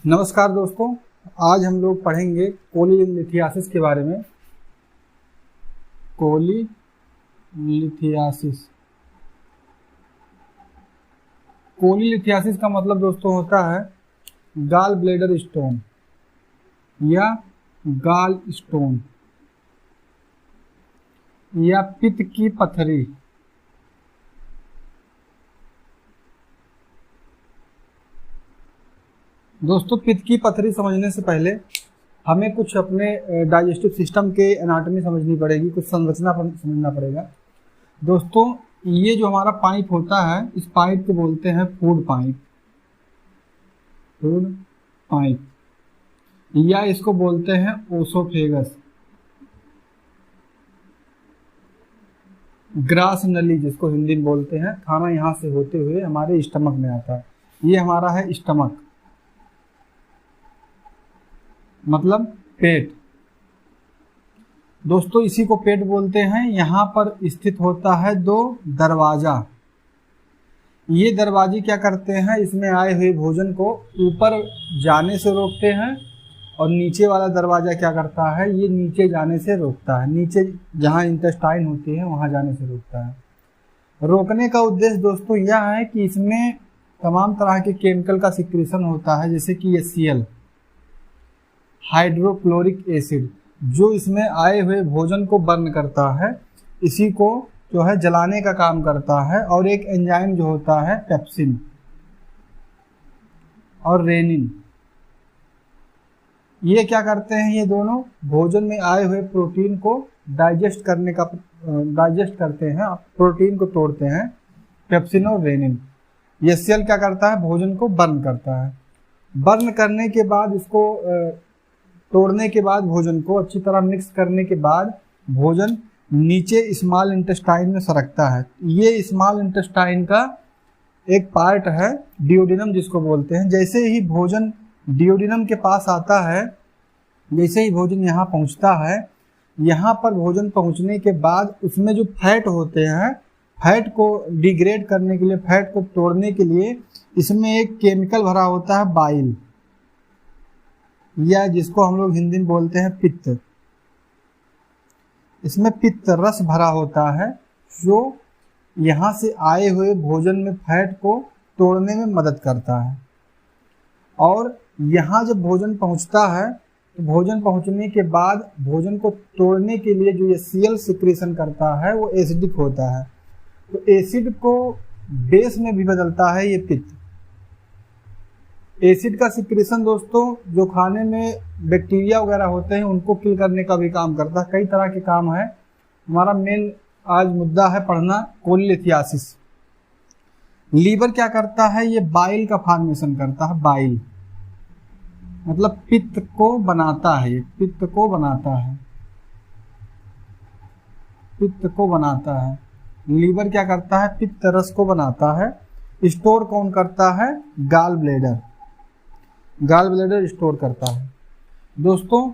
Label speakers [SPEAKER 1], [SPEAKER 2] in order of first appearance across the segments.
[SPEAKER 1] नमस्कार दोस्तों, आज हम लोग पढ़ेंगे कोलीलिथियासिस के बारे में। कोलीलिथियासिस कोलीलिथियासिस का मतलब दोस्तों होता है गाल ब्लैडर स्टोन या गाल स्टोन या पित्त की पथरी। दोस्तों, पित्त की पथरी समझने से पहले हमें कुछ अपने डाइजेस्टिव सिस्टम के एनाटॉमी समझनी पड़ेगी, कुछ संरचना समझना पड़ेगा। दोस्तों, ये जो हमारा पाइप होता है, इस पाइप को बोलते हैं फूड पाइप या इसको बोलते हैं ओसोफेगस। ग्रास नली जिसको हिंदी में बोलते हैं, खाना यहाँ से होते हुए हमारे स्टमक में आता है। ये हमारा है स्टमक, मतलब पेट। दोस्तों, इसी को पेट बोलते हैं। यहाँ पर स्थित होता है दो दरवाजा। ये दरवाजे क्या करते हैं, इसमें आए हुए भोजन को ऊपर जाने से रोकते हैं, और नीचे वाला दरवाजा क्या करता है, ये नीचे जाने से रोकता है। नीचे जहाँ इंटेस्टाइन होती है वहाँ जाने से रोकता है। रोकने का उद्देश्य दोस्तों यह है कि इसमें तमाम तरह के केमिकल का सिक्रीशन होता है, जैसे कि HCl, हाइड्रोक्लोरिक एसिड, जो इसमें आए हुए भोजन को बर्न करता है, इसी को जो है जलाने का काम करता है। और एक एंजाइम जो होता है पेप्सिन और रेनिन, ये क्या करते हैं, ये दोनों भोजन में आए हुए प्रोटीन को डाइजेस्ट करते हैं, प्रोटीन को तोड़ते हैं। पेप्सिन और रेनिन। HCl क्या करता है, भोजन को बर्न करता है। बर्न करने के बाद, इसको तोड़ने के बाद, भोजन को अच्छी तरह मिक्स करने के बाद भोजन नीचे स्मॉल इंटेस्टाइन में सरकता है। ये स्मॉल इंटेस्टाइन का एक पार्ट है डियोडिनम जिसको बोलते हैं। जैसे ही भोजन डियोडिनम के पास आता है, जैसे ही भोजन यहाँ पहुँचता है, यहाँ पर भोजन पहुँचने के बाद उसमें जो फैट होते हैं, फैट को डिग्रेड करने के लिए, फैट को तोड़ने के लिए इसमें एक केमिकल भरा होता है बाइल, या जिसको हम लोग हिंदी में बोलते हैं पित्त। इसमें पित्त रस भरा होता है, जो यहाँ से आए हुए भोजन में फैट को तोड़ने में मदद करता है। और यहाँ जब भोजन पहुँचता है, तो भोजन पहुँचने के बाद भोजन को तोड़ने के लिए जो HCl सिक्रीशन करता है वो एसिडिक होता है। तो एसिड को बेस में भी बदलता है ये पित्त। एसिड का सिक्रीशन दोस्तों, जो खाने में बैक्टीरिया वगैरह होते हैं उनको किल करने का भी काम करता है। कई तरह के काम है। हमारा मेन आज मुद्दा है पढ़ना कोलीलिथियासिस। लीवर क्या करता है, ये बाइल का फॉर्मेशन करता है। बाइल मतलब पित्त को बनाता है, ये पित्त को बनाता है। लीवर क्या करता है, पित्त रस को बनाता है। स्टोर कौन करता है, गाल ब्लैडर स्टोर करता है। दोस्तों,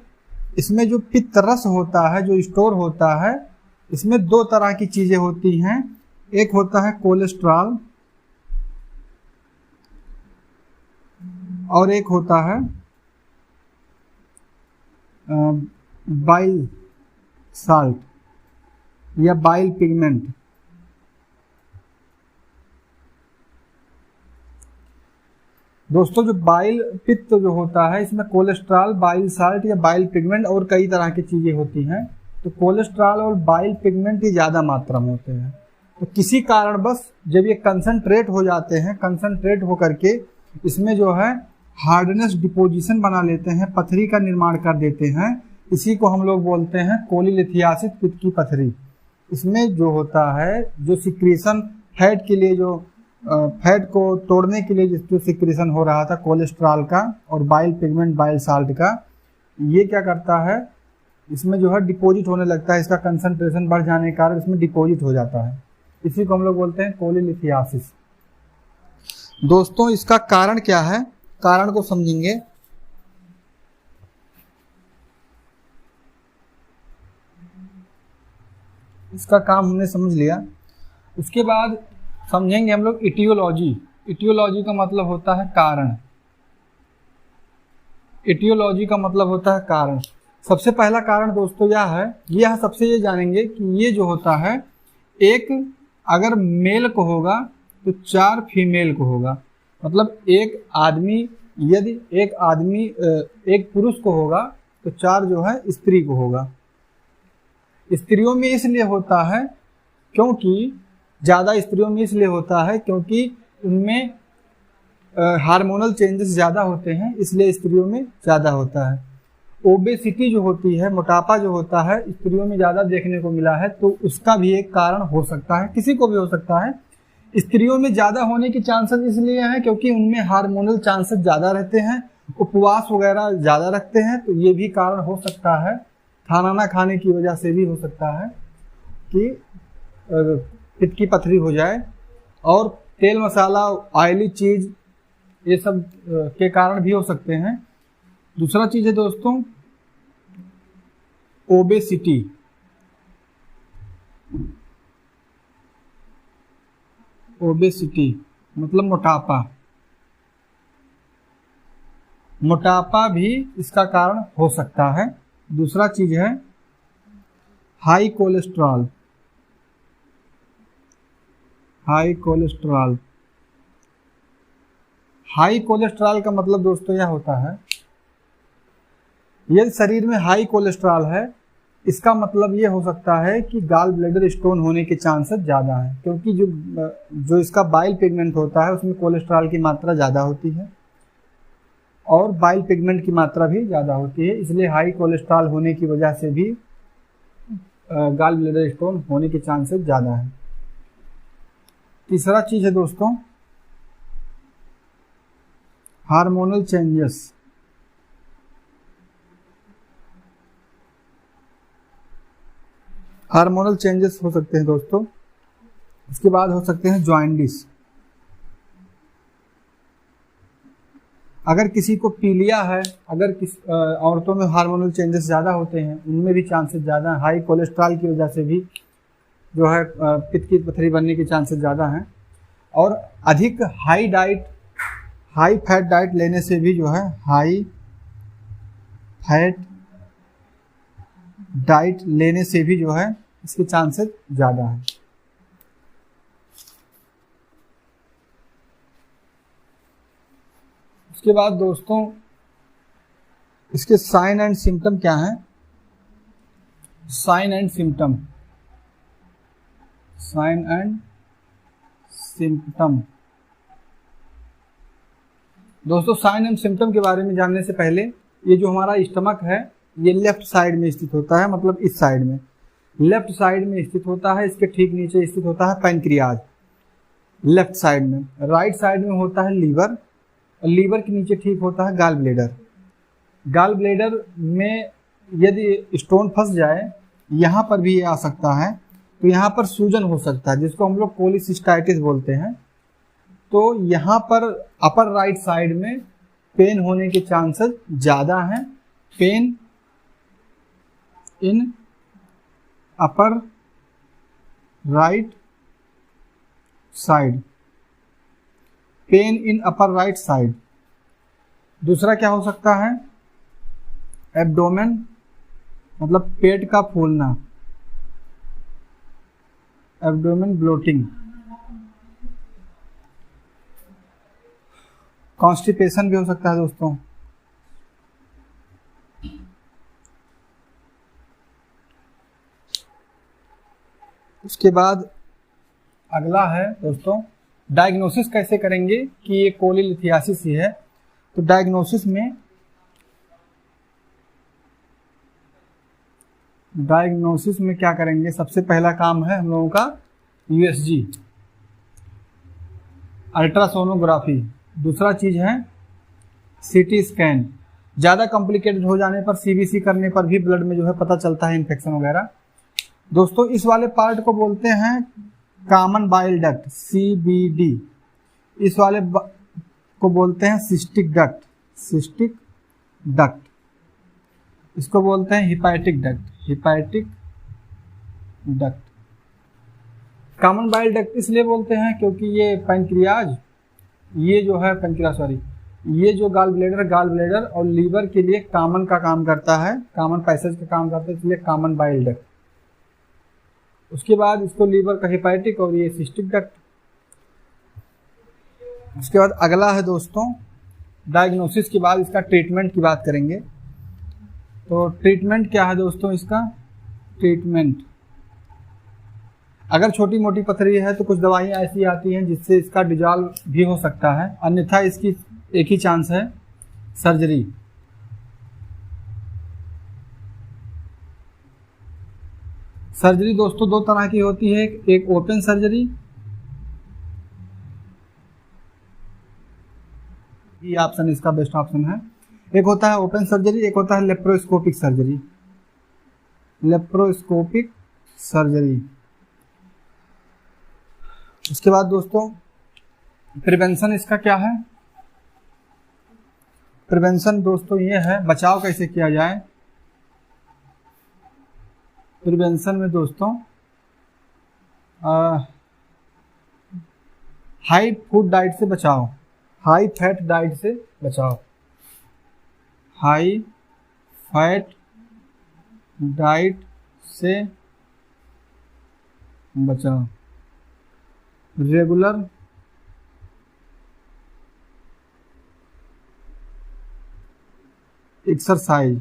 [SPEAKER 1] इसमें जो पित्त रस होता है, जो स्टोर होता है, इसमें दो तरह की चीजें होती हैं। एक होता है कोलेस्ट्रॉल और एक होता है बाइल साल्ट या बाइल पिगमेंट। दोस्तों, जो बाइल पित्त जो होता है, इसमें कोलेस्ट्रॉल, बाइल साल्ट या बाइल पिगमेंट और कई तरह की चीज़ें होती हैं। तो कोलेस्ट्रॉल और बाइल पिगमेंट ही ज़्यादा मात्रा में होते हैं। तो किसी कारणवश जब ये कंसंट्रेट हो जाते हैं, कंसंट्रेट होकर के इसमें जो है हार्डनेस डिपोजिशन बना लेते हैं, पथरी का निर्माण कर देते हैं। इसी को हम लोग बोलते हैं कोलीलिथियासिस, पित्त की पथरी। इसमें जो होता है, जो सिक्रीशन फैट के लिए, जो फैट को तोड़ने के लिए जो सिक्रीशन हो रहा था कोलेस्ट्रॉल का और बाइल पिगमेंट, बाइल साल्ट का, ये क्या करता है, इसमें जो है डिपॉजिट होने लगता है। इसका कंसंट्रेशन बढ़ जाने के कारण इसमें डिपॉजिट हो जाता है। इसी को हम लोग बोलते हैं कोलीलिथियासिस। दोस्तों, इसका कारण क्या है, कारण को समझेंगे। इसका काम हमने समझ लिया। उसके बाद समझेंगे हम लोग इटियोलॉजी। इटियोलॉजी का मतलब होता है कारण। एटियोलॉजी का मतलब होता है कारण। सबसे पहला कारण दोस्तों यह सबसे ये जानेंगे कि ये जो होता है, एक अगर मेल को होगा तो 4 फीमेल को होगा। मतलब एक आदमी, यदि एक पुरुष को होगा तो 4 जो है स्त्री को होगा। स्त्रियों में इसलिए होता है क्योंकि ज़्यादा स्त्रियों में इसलिए होता है क्योंकि उनमें हार्मोनल चेंजेस ज़्यादा होते हैं, इसलिए स्त्रियों में ज़्यादा होता है। ओबेसिटी जो होती है, मोटापा जो होता है, स्त्रियों में ज़्यादा देखने को मिला है, तो उसका भी एक कारण हो सकता है, किसी को भी हो सकता है। स्त्रियों में ज़्यादा होने के चांसेस इसलिए हैं क्योंकि उनमें हार्मोनल चांसेस ज़्यादा रहते हैं, उपवास वगैरह ज़्यादा रखते हैं, तो ये भी कारण हो सकता है। खाना ना खाने की वजह से भी हो सकता है कि पित्त की पथरी हो जाए, और तेल मसाला, ऑयली चीज़, ये सब के कारण भी हो सकते हैं। दूसरा चीज़ है दोस्तों ओबेसिटी। ओबेसिटी मतलब मोटापा भी इसका कारण हो सकता है। दूसरा चीज़ है हाई कोलेस्ट्रॉल। हाई कोलेस्ट्रॉल का मतलब दोस्तों यह होता है, यदि शरीर में हाई कोलेस्ट्रॉल है, इसका मतलब ये हो सकता है कि गाल ब्लैडर स्टोन होने के चांसेस ज़्यादा हैं, क्योंकि जो इसका बाइल पिगमेंट होता है उसमें कोलेस्ट्रॉल की मात्रा ज़्यादा होती है और बाइल पिगमेंट की मात्रा भी ज़्यादा होती है, इसलिए हाई कोलेस्ट्रॉल होने की वजह से भी गाल ब्लैडर स्टोन होने के चांसेस ज़्यादा हैं। तीसरा चीज़ है दोस्तों हार्मोनल चेंजेस। हार्मोनल चेंजेस हो सकते हैं दोस्तों। इसके बाद हो सकते हैं जॉइंडिस। अगर किसी को पीलिया है, अगर औरतों में हार्मोनल चेंजेस ज़्यादा होते हैं, उनमें भी चांसेस ज़्यादा हैं। हाई कोलेस्ट्रॉल की वजह से भी जो है पित्त की पथरी बनने के चांसेस ज़्यादा हैं। और अधिक हाई फैट डाइट लेने से भी जो है, हाई फैट डाइट लेने से भी जो है इसके चांसेस ज़्यादा हैं। उसके बाद दोस्तों इसके साइन एंड सिम्टम क्या हैं? साइन एंड सिम्टम दोस्तों, साइन एंड सिम्टम के बारे में जानने से पहले, ये जो हमारा स्टमक है ये लेफ्ट साइड में स्थित होता है, मतलब इस साइड में लेफ्ट साइड में स्थित होता है। इसके ठीक नीचे स्थित होता है पैनक्रियाज, लेफ्ट साइड में। राइट साइड में होता है लीवर, और लीवर के नीचे ठीक होता है गाल ब्लैडर। गाल ब्लैडर में यदि स्टोन फंस जाए, यहाँ पर भी ये आ सकता है, तो यहाँ पर सूजन हो सकता है, जिसको हम लोग कोलिसिस्टाइटिस बोलते हैं। तो यहाँ पर अपर राइट साइड में पेन होने के चांसेस ज़्यादा हैं। Pain in upper right side, pain in upper right side. दूसरा क्या हो सकता है? एब्डोमेन मतलब पेट का फूलना, एब्डोमेन ब्लोटिंग। कॉन्स्टिपेशन भी हो सकता है दोस्तों। उसके बाद अगला है दोस्तों, डायग्नोसिस कैसे करेंगे कि ये कोलीलिथियासिस ही है। तो डायग्नोसिस में क्या करेंगे? सबसे पहला काम है हम लोगों का यूएसजी, अल्ट्रासोनोग्राफी। दूसरा चीज़ है सीटी स्कैन। ज़्यादा कॉम्प्लिकेटेड हो जाने पर सीबीसी करने पर भी ब्लड में जो है पता चलता है इन्फेक्शन वगैरह। दोस्तों इस वाले पार्ट को बोलते हैं कॉमन बाइल डक्ट, CBD। इस वाले को बोलते हैं सिस्टिक डक्ट। इसको बोलते हैं hepatic duct. Common bile duct इसलिए बोलते हैं क्योंकि ये पैनक्रियाज, ये जो है ये जो गाल ब्लेडर और लीवर के लिए कॉमन का काम करता है, कॉमन पैसेज का काम करता है, इसलिए कॉमन बाइल डक्ट। उसके बाद इसको लीवर का हेपाटिक और ये सिस्टिक डक्ट। उसके बाद अगला है दोस्तों डायग्नोसिस के बाद इसका ट्रीटमेंट की बात करेंगे। तो ट्रीटमेंट क्या है दोस्तों, इसका ट्रीटमेंट अगर छोटी मोटी पथरी है तो कुछ दवाइयाँ ऐसी आती हैं जिससे इसका डिजॉल्व भी हो सकता है, अन्यथा इसकी एक ही चांस है, सर्जरी। सर्जरी दोस्तों दो तरह की होती है, एक ओपन सर्जरी, ये ऑप्शन इसका बेस्ट ऑप्शन है। एक होता है ओपन सर्जरी, एक होता है लेप्रोस्कोपिक सर्जरी। Laparoscopic surgery. उसके बाद दोस्तों प्रिवेंशन इसका क्या है। प्रिवेंशन दोस्तों ये है, बचाव कैसे किया जाए। प्रिवेंशन में दोस्तों हाई फूड डाइट से बचाओ, हाई फैट डाइट से बचाओ, हाई फैट डाइट से बचाओ, रेगुलर एक्सरसाइज।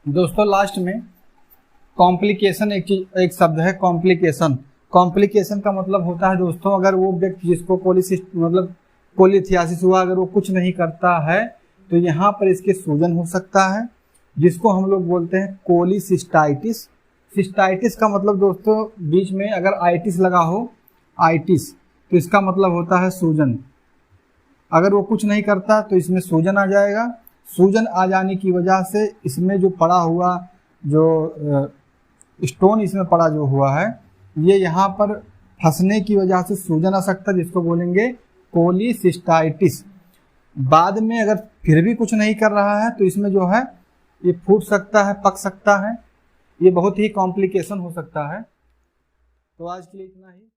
[SPEAKER 1] दोस्तों लास्ट में कॉम्प्लिकेशन एक शब्द है, कॉम्प्लिकेशन। कॉम्प्लिकेशन का मतलब होता है दोस्तों, अगर वो व्यक्ति जिसको कोलिथियासिस हुआ, अगर वो कुछ नहीं करता है तो यहाँ पर इसके सूजन हो सकता है, जिसको हम लोग बोलते हैं कोलिसिस्टाइटिस। सिस्टाइटिस का मतलब दोस्तों बीच में अगर आइटिस लगा हो, आइटिस, तो इसका मतलब होता है सूजन। अगर वो कुछ नहीं करता तो इसमें सूजन आ जाएगा। सूजन आ जाने की वजह से इसमें जो पड़ा हुआ जो स्टोन इसमें पड़ा जो हुआ है, ये यहाँ पर फंसने की वजह से सूजन आ सकता है, जिसको बोलेंगे कोलिसिस्टाइटिस। बाद में अगर फिर भी कुछ नहीं कर रहा है तो इसमें जो है ये फूट सकता है, पक सकता है, ये बहुत ही कॉम्प्लिकेशन हो सकता है। तो आज के लिए इतना ही।